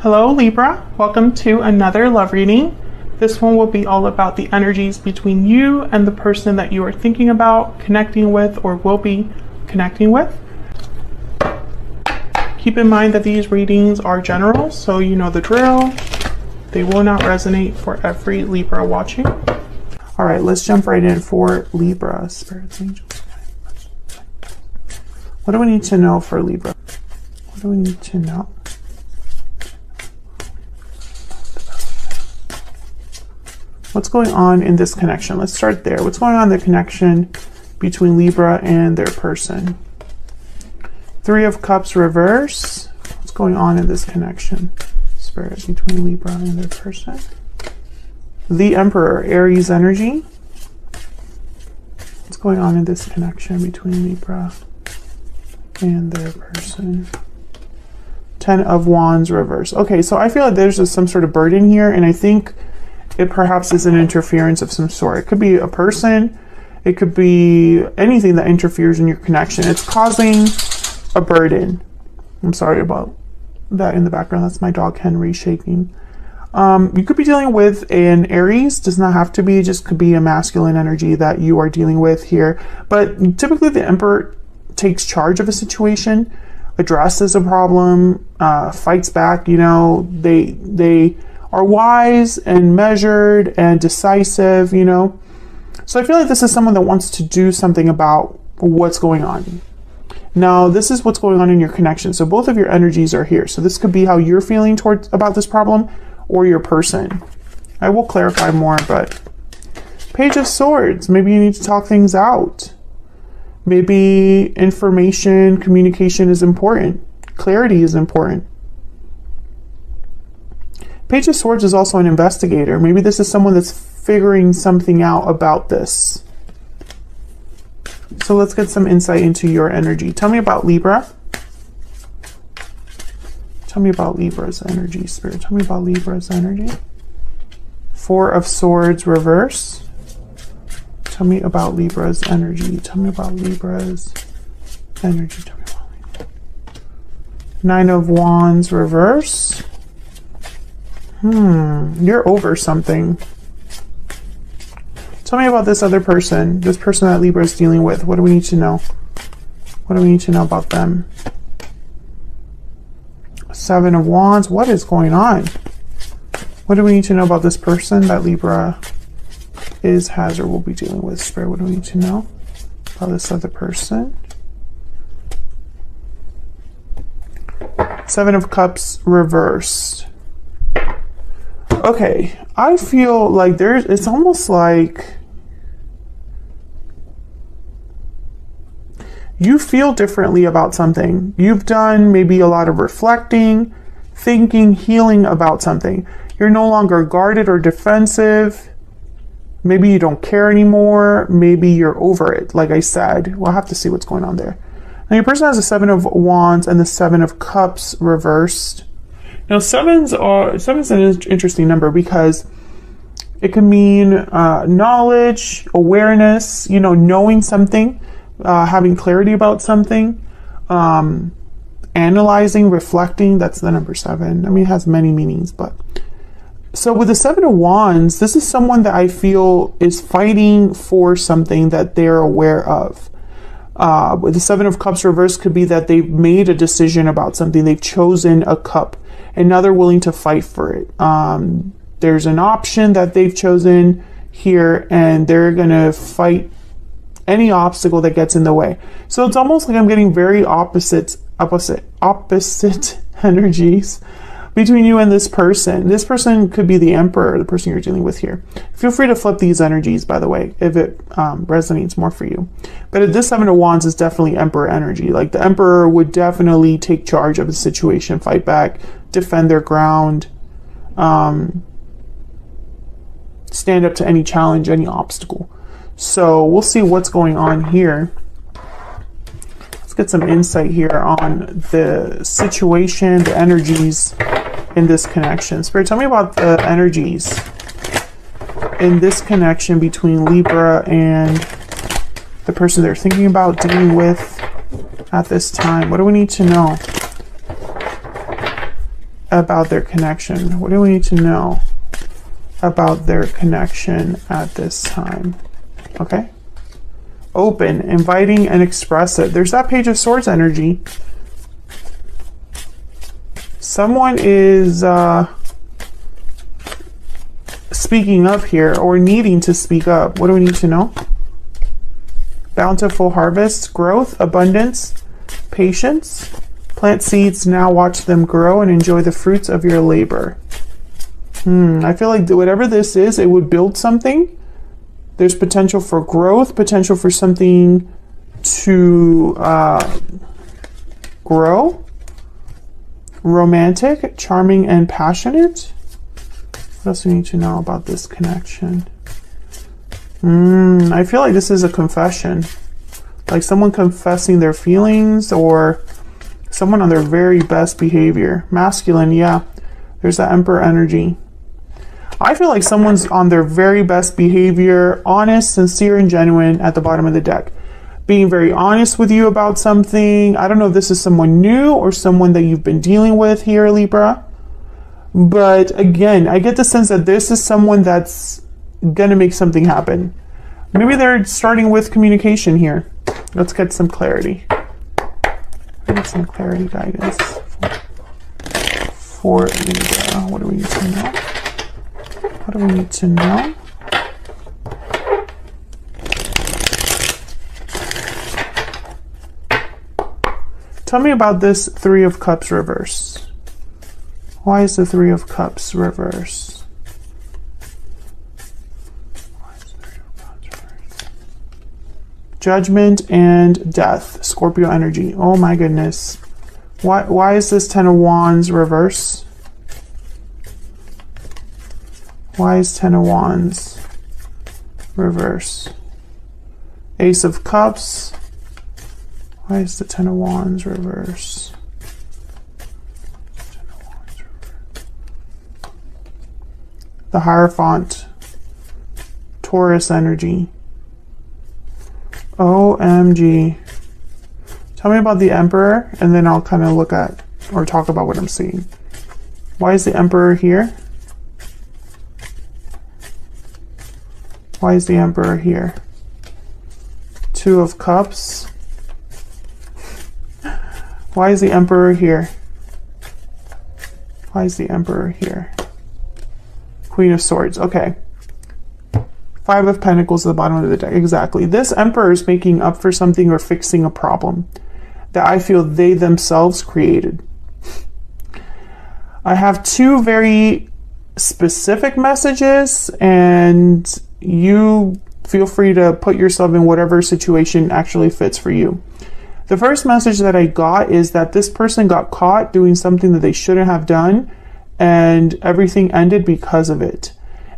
Hello Libra, welcome to another love reading. This one will be all about the energies between you and the person that you are thinking about connecting with or will be connecting with. Keep in mind that these readings are general, so you know the drill. They will not resonate for every Libra watching. All right, let's jump right in for Libra. Spirits, angels. What do we need to know for Libra? What do we need to know? What's going on in this connection? Let's start there. What's going on in the connection between Libra and their person? Three of Cups reverse. What's going on in this connection? Spirit between Libra and their person. The Emperor, Aries energy. What's going on in this connection between Libra and their person? Ten of Wands reverse. Okay, so I feel like there's just some sort of burden here, and I think it perhaps is an interference of some sort. It could be a person, it could be anything that interferes in your connection. It's causing a burden. I'm sorry about that in the background. That's my dog Henry shaking. You could be dealing with an Aries. Does not have to be, just could be a masculine energy that you are dealing with here. But typically the Emperor takes charge of a situation, addresses a problem, fights back. You know, they are wise and measured and decisive, you know. So I feel like this is someone that wants to do something about what's going on. Now, this is what's going on in your connection. So both of your energies are here. So this could be how you're feeling about this problem or your person. I will clarify more, but Page of Swords. Maybe you need to talk things out. Maybe information, communication is important. Clarity is important. Page of Swords is also an investigator. Maybe this is someone that's figuring something out about this. So let's get some insight into your energy. Tell me about Libra. Tell me about Libra's energy, Spirit. Tell me about Libra's energy. Four of Swords reverse. Tell me about Libra's energy. Tell me about Libra's energy. Tell me about Libra. Nine of Wands reverse. You're over something. Tell me about this other person, this person that Libra is dealing with. What do we need to know? What do we need to know about them? Seven of Wands. What is going on? What do we need to know about this person that Libra has, or will be dealing with? Spirit, what do we need to know about this other person? Seven of Cups reversed. Okay, I feel like it's almost like you feel differently about something. You've done maybe a lot of reflecting, thinking, healing about something. You're no longer guarded or defensive. Maybe you don't care anymore. Maybe you're over it. Like I said, we'll have to see what's going on there. Now your person has a Seven of Wands and the Seven of Cups reversed. Now, sevens an interesting number because it can mean knowledge, awareness, you know, knowing something, having clarity about something, analyzing, reflecting. That's the number seven. I mean, it has many meanings, but so with the Seven of Wands, this is someone that I feel is fighting for something that they're aware of. With the Seven of Cups reverse could be that they've made a decision about something. They've chosen a cup and now they're willing to fight for it. There's an option that they've chosen here and they're going to fight any obstacle that gets in the way. So it's almost like I'm getting very opposite energies between you and this person. This person could be the Emperor, the person you're dealing with here. Feel free to flip these energies, by the way, if it resonates more for you. But this Seven of Wands is definitely Emperor energy. Like the Emperor would definitely take charge of the situation, fight back, defend their ground, stand up to any challenge, any obstacle. So we'll see what's going on here. Let's get some insight here on the situation, the energies in this connection. Spirit, tell me about the energies in this connection between Libra and the person they're thinking about dealing with at this time. What do we need to know? about their connection? What do we need to know about their connection at this time? Okay. Open, inviting, and expressive. There's that Page of Swords energy. Someone is speaking up here, or needing to speak up. What do we need to know? Bountiful harvest, growth, abundance, patience. Plant seeds now, watch them grow, and enjoy the fruits of your labor. I feel like whatever this is, it would build something. There's potential for growth, potential for something to grow. Romantic, charming, and passionate. What else do we need to know about this connection? I feel like this is a confession. Like someone confessing their feelings, or someone on their very best behavior. Masculine, yeah. There's that Emperor energy. I feel like someone's on their very best behavior, honest, sincere, and genuine at the bottom of the deck. Being very honest with you about something. I don't know if this is someone new or someone that you've been dealing with here, Libra. But again, I get the sense that this is someone that's gonna make something happen. Maybe they're starting with communication here. Let's get some clarity. Get some clarity, guidance for Libra. What do we need to know? What do we need to know? Tell me about this Three of Cups reverse. Why is the Three of Cups reverse? Judgment and death. Scorpio energy. Oh my goodness. Why is this Ten of Wands reverse? Why is Ten of Wands reverse? Ace of Cups. Why is the Ten of Wands reverse? Ten of Wands reverse. The Hierophant. Taurus energy. OMG. Tell me about the Emperor, and then I'll kind of look at or talk about what I'm seeing. Why is the Emperor here? Why is the Emperor here? Two of Cups. Why is the Emperor here? Why is the Emperor here? Queen of Swords. Okay. Five of Pentacles at the bottom of the deck. Exactly. This Emperor is making up for something or fixing a problem that I feel they themselves created. I have two very specific messages, and you feel free to put yourself in whatever situation actually fits for you. The first message that I got is that this person got caught doing something that they shouldn't have done, and everything ended because of it.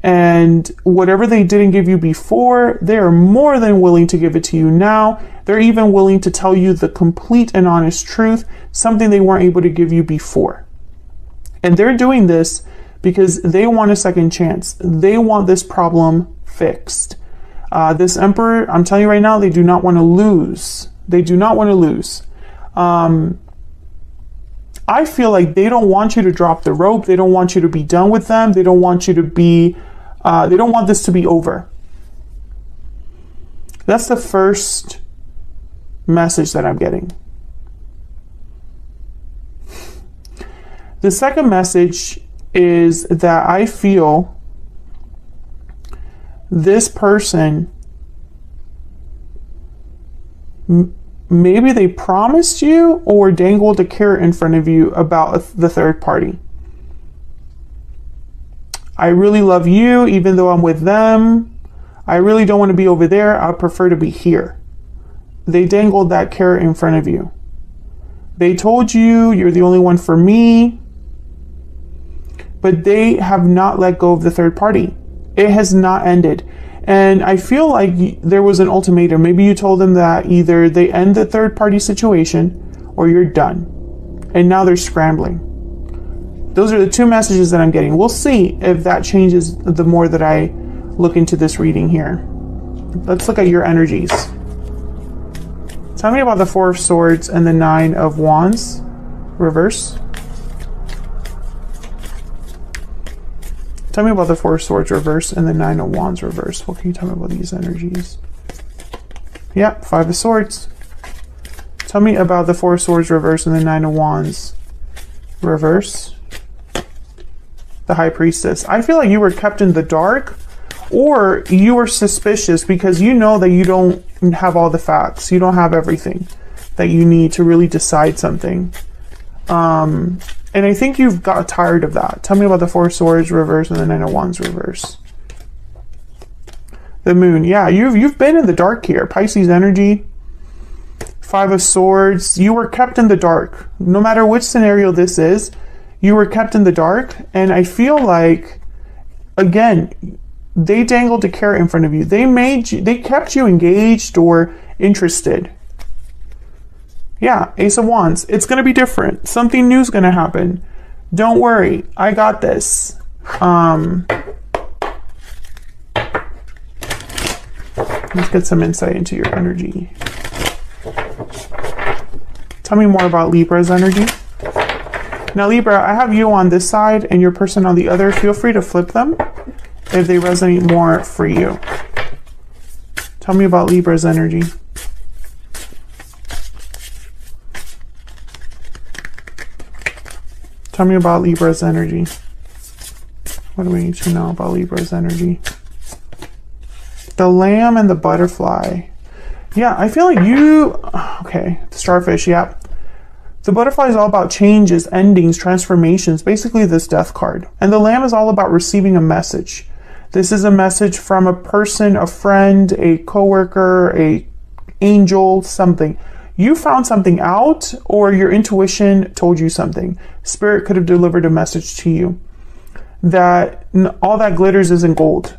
And whatever they didn't give you before, they are more than willing to give it to you now. They're even willing to tell you the complete and honest truth, something they weren't able to give you before. And they're doing this because they want a second chance. They want this problem fixed. This Emperor, I'm telling you right now, they do not want to lose. They do not want to lose. I feel like they don't want you to drop the rope. They don't want you to be done with them. They don't want you to be, they don't want this to be over. That's the first message that I'm getting. The second message is that I feel this person, maybe they promised you or dangled a carrot in front of you about the third party. I really love you, even though I'm with them. I really don't want to be over there. I prefer to be here. They dangled that carrot in front of you. They told you you're the only one for me, but they have not let go of the third party. It has not ended. And I feel like there was an ultimatum. Maybe you told them that either they end the third party situation or you're done. And now they're scrambling. Those are the two messages that I'm getting. We'll see if that changes the more that I look into this reading here. Let's look at your energies. Tell me about the Four of Swords and the Nine of Wands. Reverse. Tell me about the Four of Swords reverse and the Nine of Wands reverse. What can you tell me about these energies? Yep, Five of Swords. Tell me about the Four of Swords reverse and the Nine of Wands reverse. The High Priestess. I feel like you were kept in the dark, or you were suspicious because you know that you don't have all the facts. You don't have everything that you need to really decide something. And I think you've got tired of that. Tell me about the Four of Swords reverse and the Nine of Wands reverse. The Moon. Yeah, you've been in the dark here. Pisces energy. Five of Swords. You were kept in the dark. No matter which scenario this is, you were kept in the dark. And I feel like, again, they dangled a carrot in front of you. They kept you engaged or interested. Yeah, Ace of Wands. It's going to be different. Something new is going to happen. Don't worry. I got this. Let's get some insight into your energy. Tell me more about Libra's energy. Now, Libra, I have you on this side and your person on the other. Feel free to flip them if they resonate more for you. Tell me about Libra's energy. Tell me about Libra's energy. What do we need to know about Libra's energy? The Lamb and the Butterfly. Yeah, I feel like you... Okay, the Starfish, yeah. The Butterfly is all about changes, endings, transformations, basically this Death card. And the Lamb is all about receiving a message. This is a message from a person, a friend, a coworker, a angel, something. You found something out, or your intuition told you something. Spirit could have delivered a message to you that all that glitters isn't gold,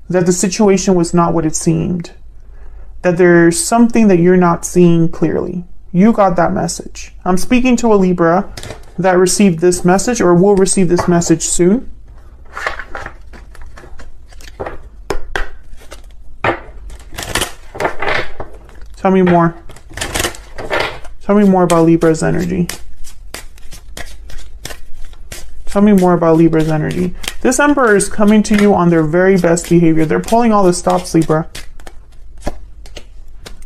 that the situation was not what it seemed, that there's something that you're not seeing clearly. You got that message. I'm speaking to a Libra that received this message or will receive this message soon. Tell me more. Tell me more about Libra's energy. Tell me more about Libra's energy. This Emperor is coming to you on their very best behavior. They're pulling all the stops, Libra.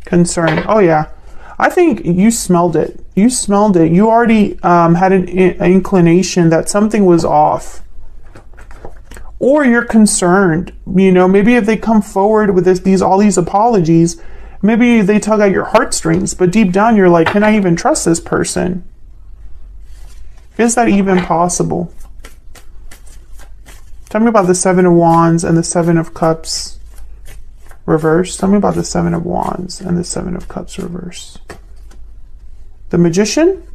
Concern. Oh, yeah. I think you smelled it. You smelled it. You already had an inclination that something was off. Or you're concerned. You know, maybe if they come forward with all these apologies, maybe they tug at your heartstrings, but deep down you're like, can I even trust this person? Is that even possible? Tell me about the Seven of Wands and the Seven of Cups reverse. Tell me about the Seven of Wands and the Seven of Cups reverse. The Magician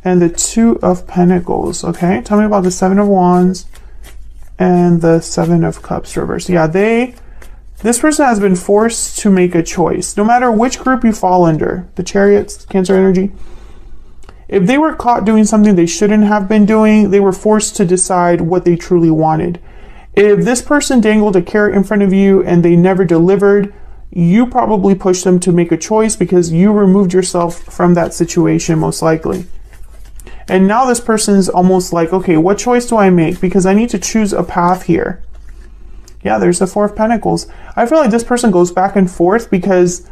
and the Two of Pentacles. Okay, tell me about the Seven of Wands and the Seven of Cups reverse. Yeah, this person has been forced to make a choice. No matter which group you fall under, the Chariots, Cancer energy, if they were caught doing something they shouldn't have been doing, they were forced to decide what they truly wanted. If this person dangled a carrot in front of you and they never delivered, you probably pushed them to make a choice because you removed yourself from that situation, most likely. And now this person's almost like, okay, what choice do I make? Because I need to choose a path here. Yeah, there's the Four of Pentacles. I feel like this person goes back and forth because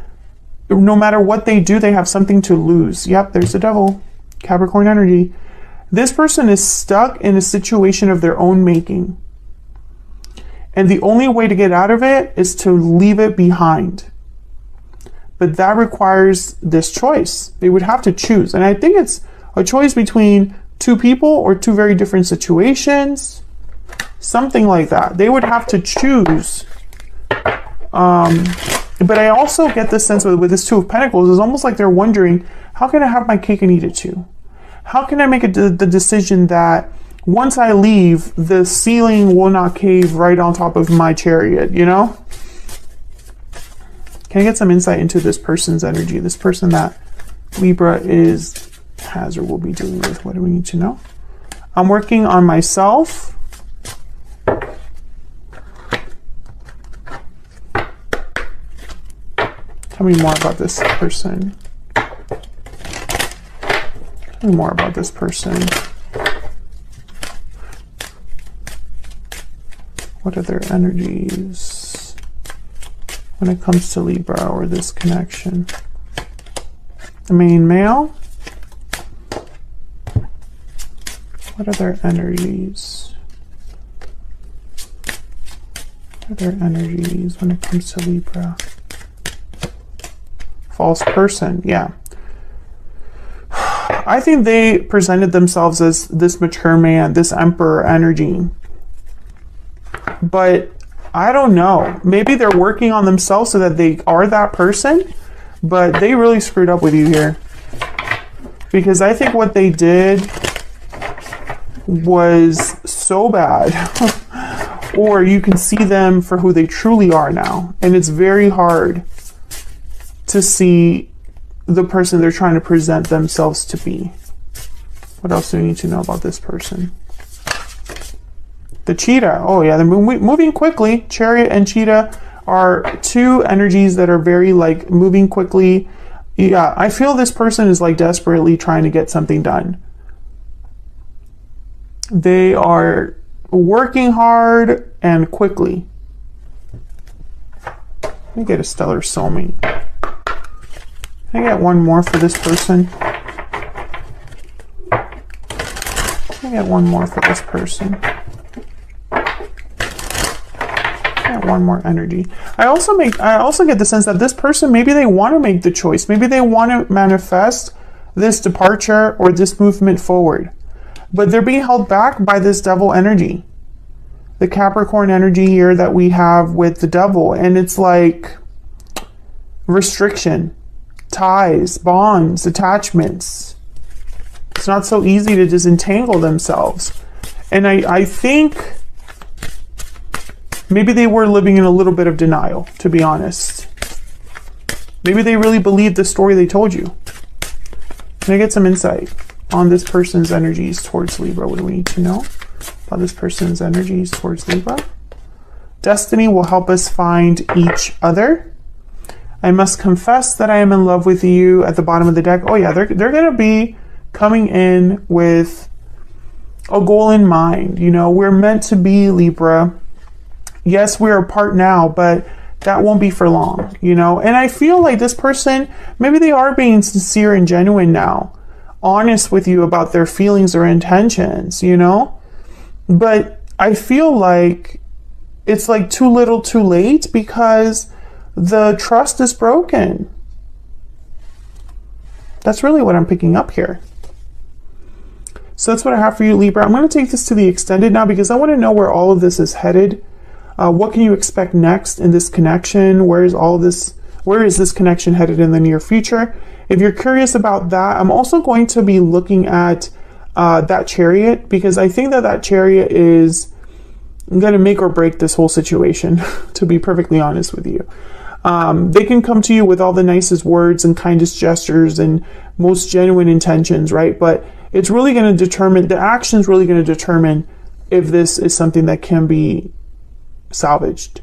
no matter what they do, they have something to lose. Yep, there's the Devil. Capricorn energy. This person is stuck in a situation of their own making. And the only way to get out of it is to leave it behind. But that requires this choice. They would have to choose. And I think it's a choice between two people or two very different situations. Something like that. They would have to choose. But I also get the sense with this Two of Pentacles, it's almost like they're wondering, how can I have my cake and eat it too? How can I make the decision that once I leave, the ceiling will not cave right on top of my chariot, you know? Can I get some insight into this person's energy? This person that Libra has or will be dealing with. What do we need to know? I'm working on myself. Tell me more about this person. Tell me more about this person. What are their energies when it comes to Libra or this connection? The main male. What are their energies? What are their energies when it comes to Libra? False person, yeah. I think they presented themselves as this mature man, this emperor energy. But I don't know. Maybe they're working on themselves so that they are that person, but they really screwed up with you here. Because I think what they did was so bad. Or you can see them for who they truly are now. And it's very hard to see the person they're trying to present themselves to be. What else do we need to know about this person? The cheetah. Oh yeah, they're moving quickly. Chariot and cheetah are two energies that are very like moving quickly. Yeah, I feel this person is like desperately trying to get something done. They are working hard and quickly. Let me get a stellar soulmate. Can I get one more for this person? Can I get one more for this person? One more energy. I also get the sense that this person, maybe they want to make the choice. Maybe they want to manifest this departure or this movement forward. But they're being held back by this devil energy. The Capricorn energy here that we have with the devil. And it's like restriction, ties, bonds, attachments. It's not so easy to disentangle themselves. And I think maybe they were living in a little bit of denial, to be honest. Maybe they really believed the story they told you. Can I get some insight on this person's energies towards Libra? What do we need to know about this person's energies towards Libra? Destiny will help us find each other. I must confess that I am in love with you at the bottom of the deck. Oh yeah, they're going to be coming in with a goal in mind. You know, we're meant to be, Libra. Yes, we're apart now, but that won't be for long, you know? And I feel like this person, maybe they are being sincere and genuine now, honest with you about their feelings or intentions, you know? But I feel like it's like too little too late because the trust is broken. That's really what I'm picking up here. So that's what I have for you, Libra. I'm going to take this to the extended now because I want to know where all of this is headed. What can you expect next in this connection? Where is this connection headed in the near future? If you're curious about that, I'm also going to be looking at that chariot because I think that chariot is going to make or break this whole situation, to be perfectly honest with you. They can come to you with all the nicest words and kindest gestures and most genuine intentions, right? But it's really going to determine, the action's really going to determine if this is something that can be salvaged.